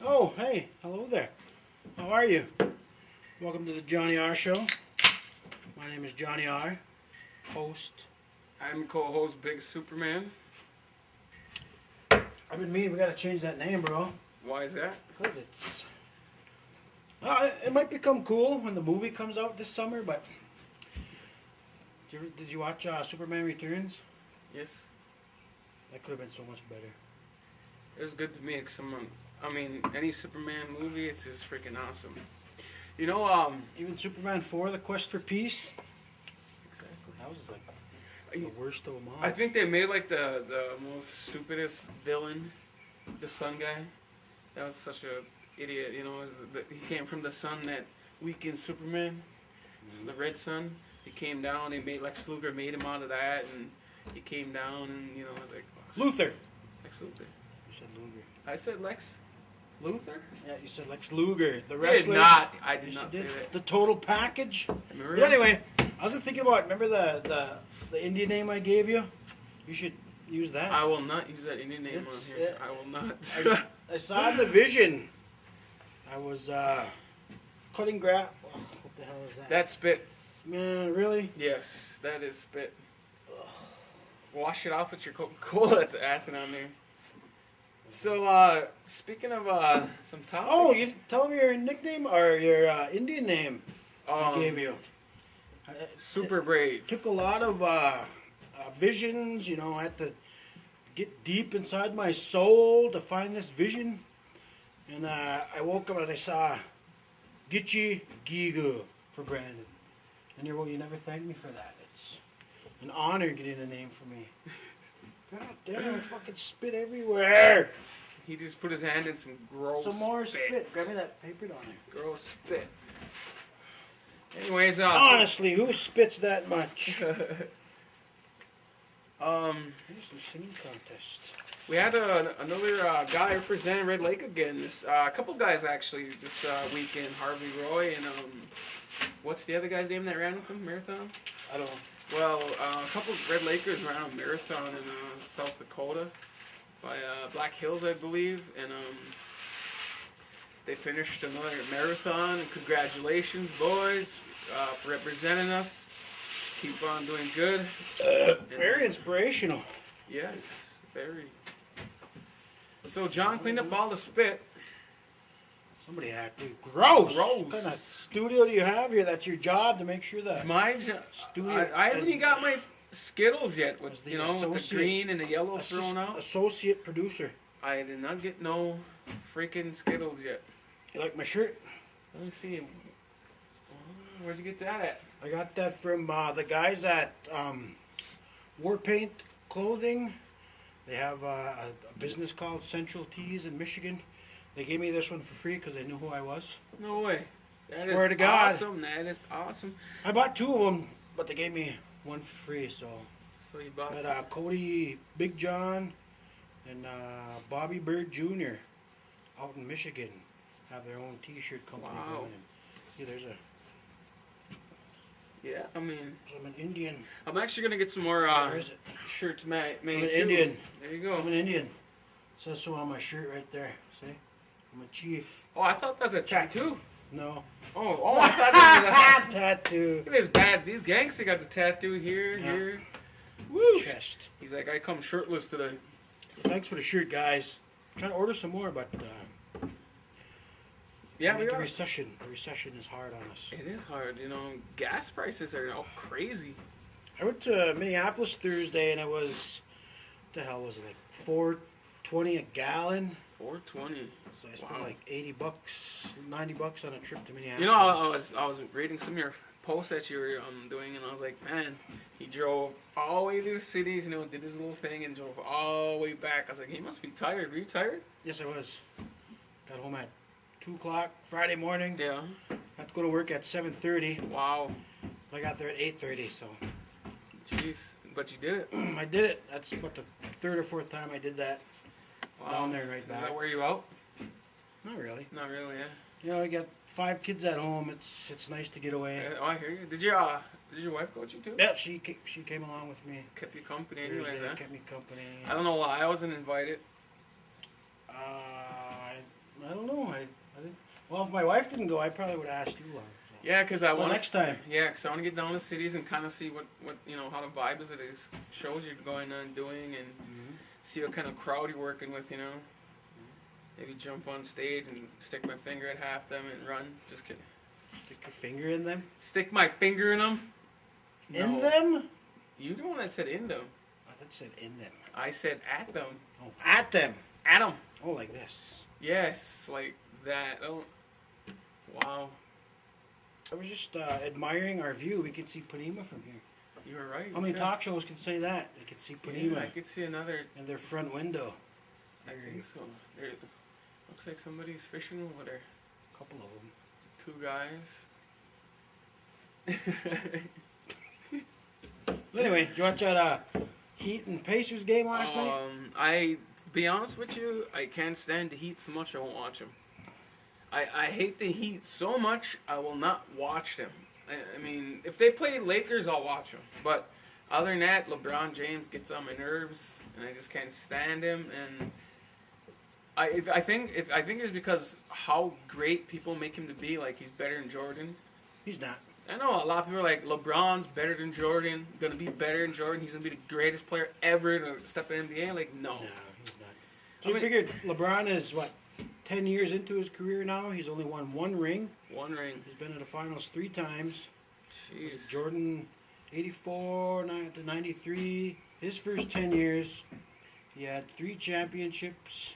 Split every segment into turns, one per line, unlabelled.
Oh, hey, hello there. How are you? Welcome to the Jonny R Show. My name is Jonny R, host.
I'm co-host Big Superman.
I've been meaning we gotta change that name, bro.
Why is that?
Because it's... it might become cool when the movie comes out this summer, but... Did you watch Superman Returns?
Yes.
That could have been so much better.
It was good to make someone. I mean, any Superman movie, it's just freaking awesome. You know,
Even Superman 4, The Quest for Peace?
Exactly.
That was like the worst of them all.
I think they made like the most stupidest villain, the Sun guy. That was such a idiot. You know, he came from the sun that weakened Superman. Mm-hmm. The Red Sun. He came down. They made Lex Luthor made him out of that, and he came down, and you know, I was like, oh,
Luthor.
Lex Luthor.
You said Luger.
I said Lex Luthor.
Yeah, you said Lex Luger, the
I
wrestler.
did not. I did not say that.
The total package.
Remember
But anyway, I was thinking about. Remember the Indian name I gave you? You should use that.
I will not use that Indian name on here. I will not.
I saw in the vision. I was cutting grass. Oh, what the hell is that?
That spit.
Man, really?
Yes, that is spit. Ugh. Wash it off with your Coca-Cola. That's acid on there. So, speaking of some topics.
Oh, you tell me your nickname or your Indian name I gave you.
Super Brave.
Took a lot of visions, you know. I had to get deep inside my soul to find this vision. And I woke up and I saw Gitchi Gigu for Brandon. And you never thanked me for that. It's an honor getting a name for me. God damn, I fucking spit everywhere.
He just put his hand in some gross
Some more spit. Grab me that paper down there.
Gross spit. Anyways,
honestly, who spits that much? Here's some singing contest.
We had another guy representing Red Lake again. A couple guys actually this weekend. Harvey Roy and what's the other guy's name that ran with him? Marathon?
I don't know.
Well, a couple of Red Lakers ran a marathon in South Dakota by Black Hills, I believe, and they finished another marathon. And congratulations, boys, for representing us. Keep on doing good.
Very inspirational.
Yes, very. So John cleaned up all the spit.
Somebody had to. Gross!
Gross.
What kind of studio do you have here? That's your job to make sure that
My studio. I haven't even got my Skittles yet, with with the green and the yellow thrown out.
Associate producer.
I did not get no freaking Skittles yet.
You like my shirt?
Let me see. Where'd you get that at?
I got that from the guys at War Paint Clothing. They have a business called Central Tees in Michigan. They gave me this one for free because they knew who I was.
No way. That
Swear
is
to God.
Awesome. That is awesome.
I bought two of them, but they gave me one for free. So
you bought
but Cody Big John and Bobby Bird Jr. out in Michigan have their own T-shirt company.
Wow.
Going. Yeah, there's a.
Yeah, I mean.
So I'm an Indian.
I'm actually gonna get some more
Where is it?
shirts made
I'm an
too.
Indian.
There you go.
I'm an Indian. It says so on my shirt right there. See? I'm a chief.
Oh, I thought that was a tattoo.
No.
Oh, I thought that was a
tattoo.
Look at this bad. These gangsters got the tattoo here, here.
Woo! Chest.
He's like, I come shirtless today.
Thanks for the shirt, guys. I'm trying to order some more, but
yeah, we
the
are.
recession. The recession is hard on us.
It is hard, Gas prices are crazy.
I went to Minneapolis Thursday, and it was, what the hell was it, like $4.20 a gallon?
$4.20.
So I spent like $80, $90 on a trip to Minneapolis.
I was reading some of your posts that you were doing, and I was like, man, he drove all the way to the cities, did his little thing, and drove all the way back. I was like, he must be tired. Were you tired?
Yes, I was. Got home at 2 o'clock Friday morning.
Yeah.
Had to go to work at 7:30.
Wow.
I got there at 8:30, so
Jeez. But you did it.
I did it. That's what the third or fourth time I did that.
Wow.
Down there and right
Does
back.
that wear you out?
Not really.
Not really, yeah.
You know, I got 5 kids at home. It's nice to get away.
Oh, I hear you. Did your wife go with you too?
Yeah, she came along with me.
Kept you company anyways,
Thursday,
huh?
kept me company.
I don't know why I wasn't invited.
I don't know. I didn't. Well, if my wife didn't go, I probably would have asked you. So.
Yeah, because I
Well,
want
next time.
Yeah, because I want to get down to cities and kind of see what how the vibe is at these shows you're going and doing, and see what kind of crowd you're working with, Maybe jump on stage and stick my finger at half them and run. Just kidding.
Stick your finger in them.
Stick my finger in them.
In them?
You the one that said in them.
I thought you said in them.
I said at them.
Oh, at them.
At them.
Oh, like this.
Yes, like that. Oh, wow.
I was just admiring our view. We can see Panema from here.
You were right.
How many talk shows can say that? They can see Panema
Yeah, I could see another.
in their front window.
I think so. There, looks like somebody's fishing over there.
A couple of them.
2 guys.
But anyway, did you watch that Heat and Pacers game last night?
To be honest with you, I can't stand the Heat so much I won't watch them. I hate the Heat so much I will not watch them. I mean, if they play Lakers, I'll watch them. But other than that, LeBron James gets on my nerves, and I just can't stand him. And I think it's because how great people make him to be. Like, he's better than Jordan.
He's not.
I know a lot of people are like, LeBron's better than Jordan, gonna be better than Jordan. He's gonna be the greatest player ever to step in the NBA. Like, no.
No, he's not. So you figured LeBron is, 10 years into his career now? He's only won 1 ring.
1 ring.
He's been in the finals 3 times.
Jeez.
Jordan, 84 to 93. His first 10 years, he had 3 championships.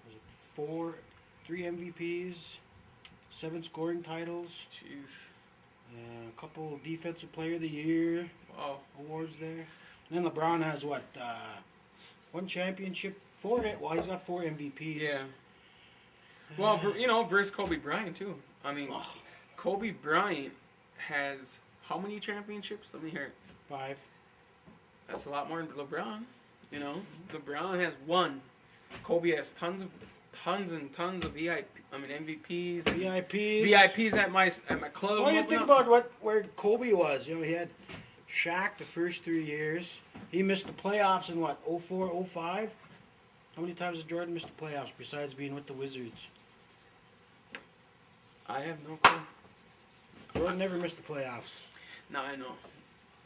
Was it 3 MVPs, 7 scoring titles,
Jeez.
a couple Defensive Player of the Year awards there. And then LeBron has 1 championship, 4. Well, he's got 4 MVPs.
Yeah. Well, versus Kobe Bryant too. I mean, Kobe Bryant has how many championships? Let me hear it.
5.
That's a lot more than LeBron. LeBron has 1. Kobe has tons and tons of MVPs. VIPs at my club.
Well, you think about where Kobe was. He had Shaq the first 3 years. He missed the playoffs in 04, 05? How many times has Jordan missed the playoffs besides being with the Wizards?
I have no clue.
Jordan never missed the playoffs.
No, I know.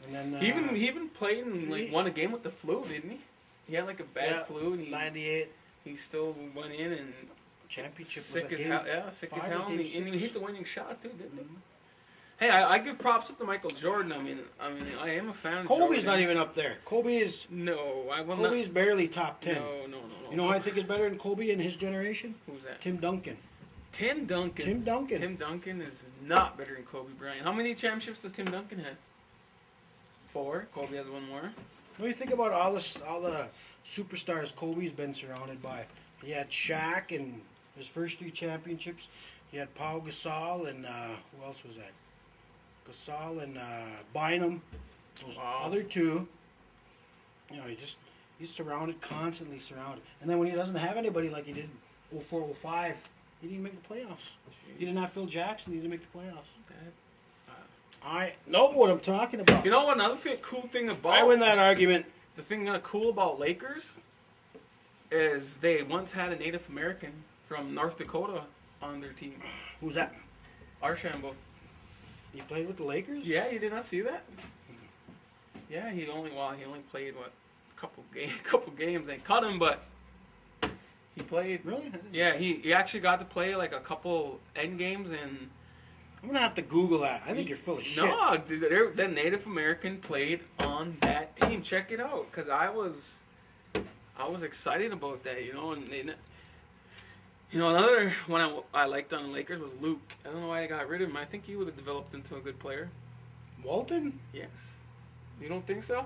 And then
He even played and won a game with the flu, didn't he? He had a bad flu, and
98
he still went in and
championship.
sick
was
as hell. Yeah, sick as hell, and he hit the winning shot too, didn't he?
Mm-hmm.
Hey, I give props up to Michael Jordan. I mean, I am a fan of Jordan.
Kobe's not even up there. Kobe's barely top 10.
No.
You know who I think is better than Kobe in his generation?
Who's that?
Tim Duncan.
Tim Duncan is not better than Kobe Bryant. How many championships does Tim Duncan have? 4. Kobe has 1 more.
When you think about all the superstars Kobe's been surrounded by, he had Shaq in his first 3 championships. He had Paul Gasol and who else was that? Gasol and Bynum. Those other 2. He's constantly surrounded. And then when he doesn't have anybody like he did in 04, 05, he didn't make the playoffs.
Jeez.
He didn't have Phil Jackson. He didn't make the playoffs.
That,
I know what I'm talking about.
You know what? Another cool thing about
I win that argument.
The thing cool about Lakers is they once had a Native American from North Dakota on their team.
Who's that?
Archambault.
He played with the Lakers?
Yeah, you did not see that? Yeah, he only played a couple games. They cut him, but he played.
Really?
Yeah, he actually got to play a couple end games, and
I'm gonna have to Google that. I think you're full of shit.
No, the Native American played on that team. Check it out, because I was excited about that, and another one I liked on the Lakers was Luke. I don't know why they got rid of him. I think he would have developed into a good player.
Walton?
Yes. You don't think so?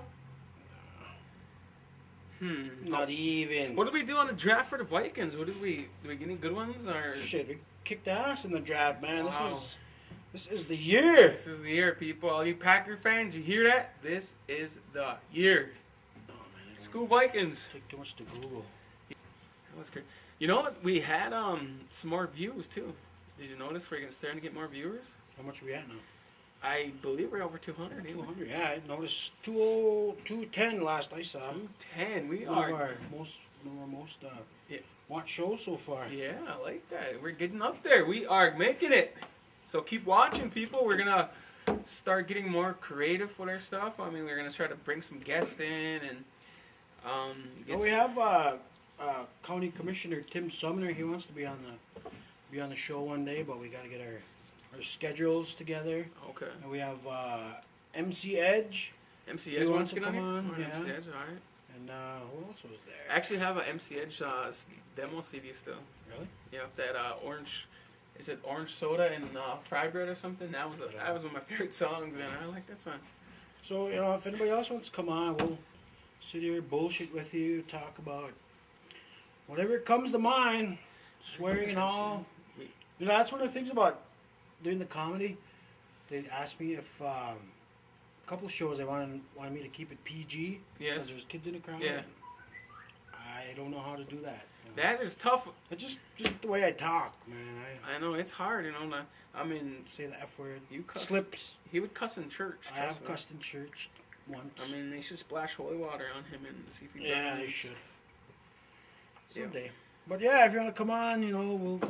Not even.
What did we do on the draft for the Vikings? Did we get any good ones or?
Shit, we kicked ass in the draft, man.
Wow.
This is the year.
This is the year, people. All you Packer fans, you hear that? This is the year.
Oh, man,
School Vikings.
Take too much to Google.
That was great. You know what? We had some more views too. Did you notice we're starting to get more viewers?
How much are we at now?
I believe we're over 200.
200. Yeah, I noticed 210 last I saw.
210. We
One of
are.
our most
Yeah.
watched shows so far.
Yeah, I like that. We're getting up there. We are making it. So keep watching, people. We're gonna start getting more creative with our stuff. I mean, we're gonna try to bring some guests in and
We have County Commissioner Tim Sumner. He wants to be on the show one day, but we got to get our schedules together.
Okay.
And we have MC Edge.
MC Edge wants to get on here?
on,
Oh,
yeah.
MC Edge, all right.
And who else was there?
I actually have a MC Edge demo CD still.
Really?
Yeah, that orange. Is it orange soda and fry bread or something? That was one of my favorite songs, man. I like that song.
So, if anybody else wants to come on, we'll sit here, bullshit with you, talk about whatever comes to mind, swearing and all. That's one of the things about doing the comedy. They asked me if a couple of shows they wanted me to keep it PG.
Yes.
Because there's kids in the crowd.
Yeah.
I don't know how to do that.
That is tough.
It's just the way I talk, man.
I know it's hard, I mean,
Say the F word.
you cuss.
Slips.
He would cuss in church.
I have
trust me.
cussed in church once.
I mean, they should splash holy water on him and see if he
Yeah, they
burns.
should.
Yeah.
Someday. But yeah, if you want to come on, we'll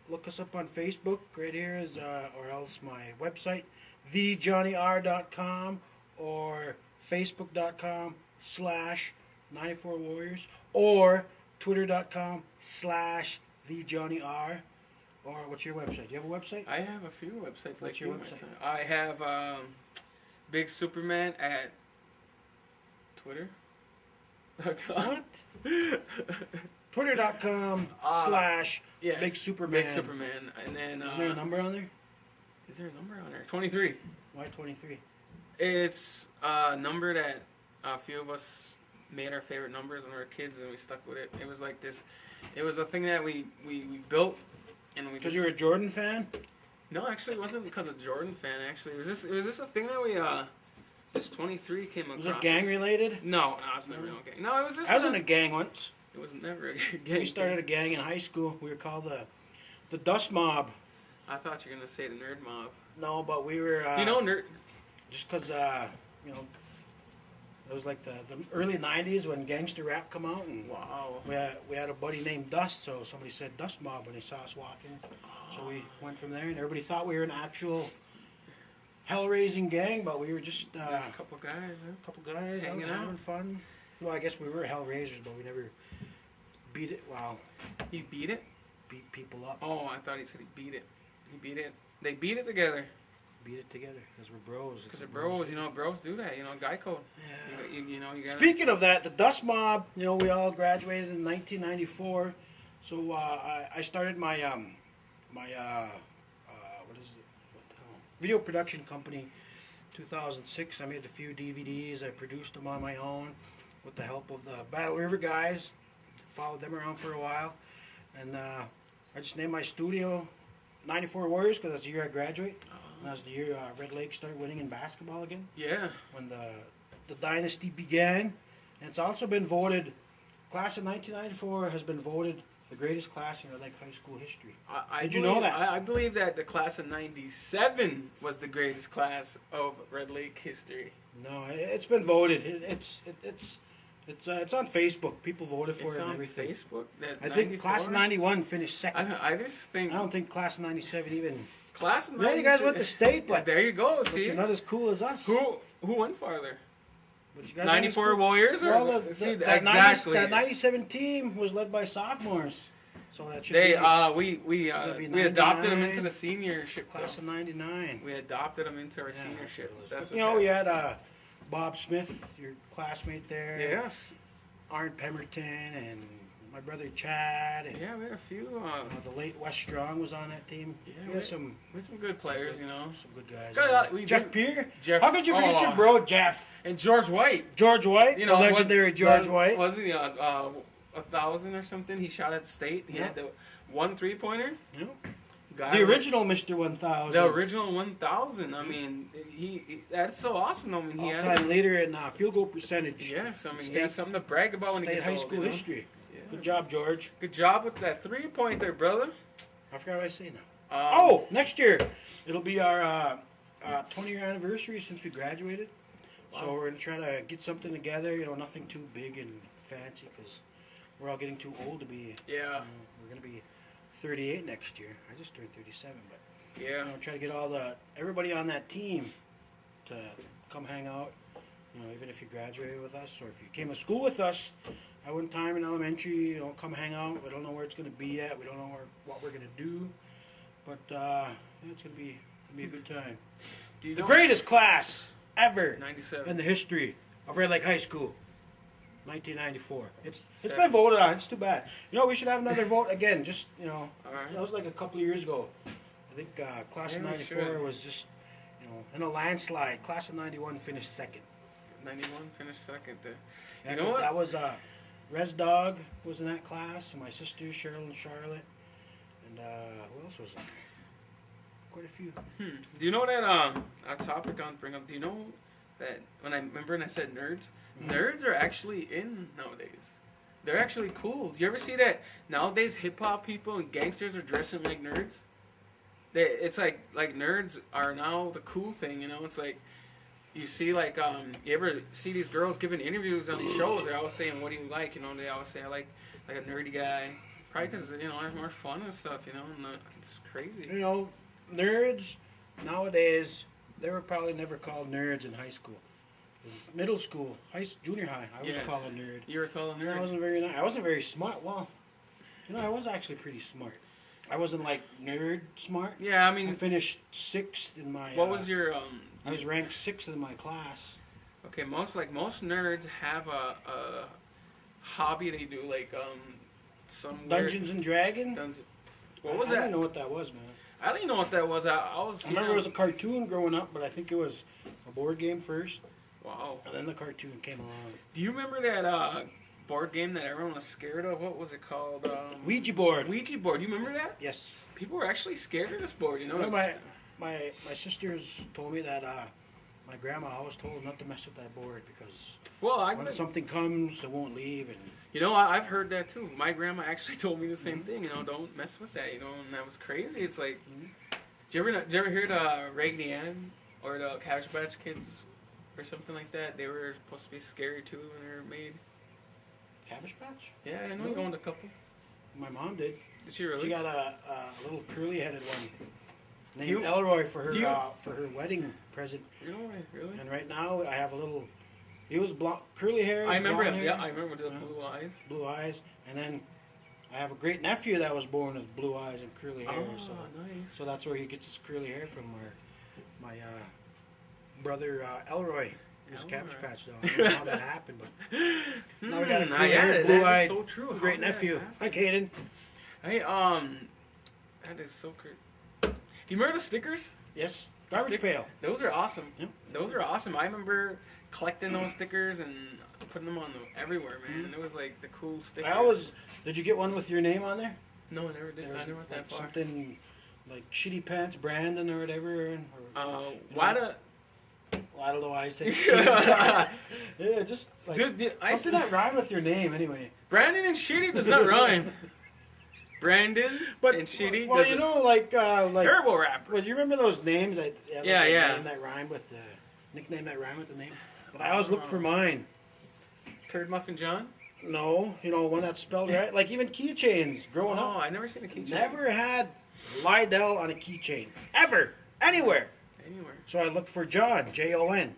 look us up on Facebook. Right here is, or else my website, thejonnyr.com or facebook.com/94warriors or twitter.com/thejonnyr. Or what's your website? Do you have a website?
I have a few websites
What's
like
your
you.
website?
myself. I have Big Superman at Twitter.
What? Twitter.com
Yes,
/Big Superman.
Big Superman, and then
Is there a number on there?
Is there a number on there? 23.
Why 23?
It's a number that a few of us made our favorite numbers when we were kids, and we stuck with it. It was like this. It was a thing that we built, and we
Because
just.
you're a Jordan fan?
No, actually, it wasn't because of Jordan fan. Actually, it was this a thing that we this 23 came across.
Was it gang related?
No, it was never no gang. No, it was this.
I was in a gang once.
It was never a gang.
We started a gang in high school. We were called the Dust Mob.
I thought you were gonna say the Nerd Mob.
No, but we were.
Nerd.
Just because it was like the early '90s when gangster rap come out, and
Wow.
we had a buddy named Dust, so somebody said Dust Mob when they saw us walking. So we went from there, and everybody thought we were an actual hell-raising gang, but we were just
There's a couple guys. Huh?
a couple guys
Hanging
out
out.
having fun. Well, I guess we were hell-raisers, but we never beat it. Well,
He beat it.
beat people up.
Oh, I thought he said he beat it. He beat it. They beat it together.
Beat it together because we're bros.
Because they're bros. Bros do that. Guy code.
Yeah.
You gotta.
Speaking of that, the Dust Mob, we all graduated in 1994. So I started my what is it? What the hell? Video production company. 2006. I made a few DVDs. I produced them on my own with the help of the Battle River guys. Followed them around for a while, and I just named my studio 94 Warriors because that's the year I graduate. And that's the year Red Lake started winning in basketball again.
Yeah.
When the dynasty began. And it's also been voted, class of 1994 has been voted the greatest class in Red Lake high school history. Did you know that?
I believe that the class of '97 was the greatest class of Red Lake history.
No, it's been voted. It's on Facebook. People voted for
It's
it and
on
everything.
Facebook. That
I think
94?
class of 91 finished second.
I just think
I don't think class of 97 even.
class of
Yeah, you guys
97
went to state,
Yeah,
but,
there you go.
but
See,
you're not as cool as us.
who went farther?
But you guys aren't as
94
cool.
Warriors, or
Well,
see
that
exactly?
that 97 team was led by sophomores, so that should
They
be
we adopted them into the seniorship
class of '99.
We adopted them into our
Yeah,
seniorship.
that's
That's
what
what
we had Bob Smith, your classmate there.
Yes.
Arndt Pemberton and my brother Chad. And,
Yeah, we had a few.
the late Wes Strong was on that team.
Yeah,
we had some
good players, you know.
Some good guys.
Jeff
Pierre.
Jeff.
How could you forget your bro Jeff?
And George White.
George White,
you know,
the legendary George White.
Was he 1,000 or something? He shot at state. He had the 1 3-pointer.
Yeah.
Guy
The original Mr. 1000.
The original 1,000. I mean, that's so awesome. I mean, he has
all-time leader in field goal percentage.
Yes, I mean, he has something to brag about when he gets
high
old,
school history.
Yeah.
Good job, George.
Good job with that 3-pointer, brother.
I forgot what I say now. Next year it'll be our 20-year anniversary since we graduated. Wow. So we're gonna try to get something together. You know, nothing too big and fancy because we're all getting too old to be.
Yeah.
We're gonna be 38 next year. I just turned 37, but
yeah,
you know, try to get everybody on that team to come hang out. You know, even if you graduated with us or if you came to school with us at one time in elementary, you know, come hang out. We don't know where it's gonna be yet. We don't know what we're gonna do, but yeah, it's gonna be a good time. The greatest class ever
97
in the history of Red Lake High School. 1994. It's been voted on. It's too bad. You know, we should have another vote again. Just, you know, that was like a couple of years ago. I think class of 94 was just, you know, in a landslide. Class of 91 finished second.
91 finished second.
You know what? That was Res Dog was in that class, and my sisters Cheryl and Charlotte, and who else was there? Quite a few.
Do you know that our topic on bring up? Do you know that when I said nerds? Nerds are actually in nowadays. They're actually cool. Do you ever see that nowadays hip hop people and gangsters are dressing like nerds? It's like nerds are now the cool thing, you know? It's like you see you ever see these girls giving interviews on these shows, they're always saying, what do you like? You know, they always say I like a nerdy guy. Probably because, you know, there's more fun and stuff, you know, and it's crazy.
You know, nerds nowadays, they were probably never called nerds in high school. Middle school, junior high, I was called a nerd.
You were called a nerd?
I wasn't very smart. Well, you know, I was actually pretty smart. I wasn't like nerd smart.
Yeah, I mean,
I finished 6th in my.
What was your?
I was ranked 6th in my class.
Okay, most nerds have a hobby they do, like some
Dungeons and Dragons.
What was that?
I didn't know what that was, man.
I didn't know what that was. I
remember it was a cartoon growing up, but I think it was a board game first.
Wow.
And then the cartoon came along.
Do you remember that board game that everyone was scared of? What was it called?
Ouija Board.
Ouija Board. You remember that?
Yes.
People were actually scared of this board, you know?
My sisters told me that my grandma always told not to mess with that board because when something comes, it won't leave. And
you know, I've heard that too. My grandma actually told me the same thing. You know, don't mess with that. You know, and that was crazy. It's like, did you ever hear the Raggedy Ann or the Cabbage Patch Kids? Or something like that. They were supposed to be scary too when they were made.
Cabbage Patch?
Yeah, I know you owned a couple.
My mom did.
Did she really?
She got a little curly-headed one named Elroy for her wedding present.
Really?
And right now I have a little. He was curly hair.
I remember him. Yeah, I remember the blue eyes.
Blue eyes, and then I have a great nephew that was born with blue eyes and curly hair.
Oh,
so,
nice.
So that's where he gets his curly hair from. My brother Elroy was a Cabbage Patch dog. I don't know how that happened, but now we got a curly blue-eyed,
so true.
Great nephew. Hi, Caden.
Hey, that is so cool. You remember the stickers?
Yes. Garbage pail.
Those are awesome.
Yep.
Those are awesome. I remember collecting those stickers and putting them on everywhere, man. It was like the cool stickers.
Did you get one with your name on there?
No, I never did. I never went that far.
Something like Shitty Pants Brandon or whatever. I don't know why I say yeah, just like something that rhyme with your name anyway.
Brandon and Shitty does not rhyme. Brandon and Shitty.
Well, you know, like
terrible rapper.
Well, you remember those names that name that rhyme with the nickname that rhyme with the name? But I always look for mine.
Turd Muffin John.
No, you know, one that's spelled right. Like even keychains growing up.
Oh, I never seen a keychain.
Never had Lydell on a keychain ever anywhere. So I looked for John, Jon.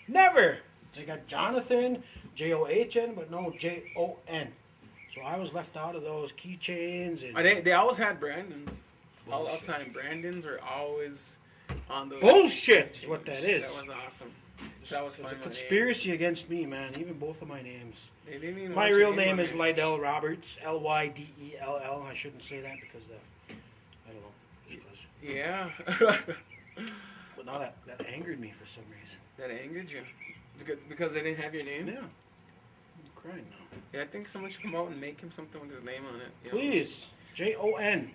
Never. They got Jonathan, John, but no Jon. So I was left out of those keychains. And
they always had Brandons. All the time. Brandons are always on the
Bullshit is what that is.
That was awesome. That was
There's a
fun.
conspiracy against me, man. Even both of my names.
They didn't even
My
want
real
your
name
on
is
there.
Lydell Roberts. Lydell. I shouldn't say that because I don't know. Just 'cause.
Yeah.
But now that angered me for some reason.
That angered you because they didn't have your name.
Yeah. I'm crying now.
Yeah, I think someone should come out and make him something with his name on it. You know?
Please. Jon.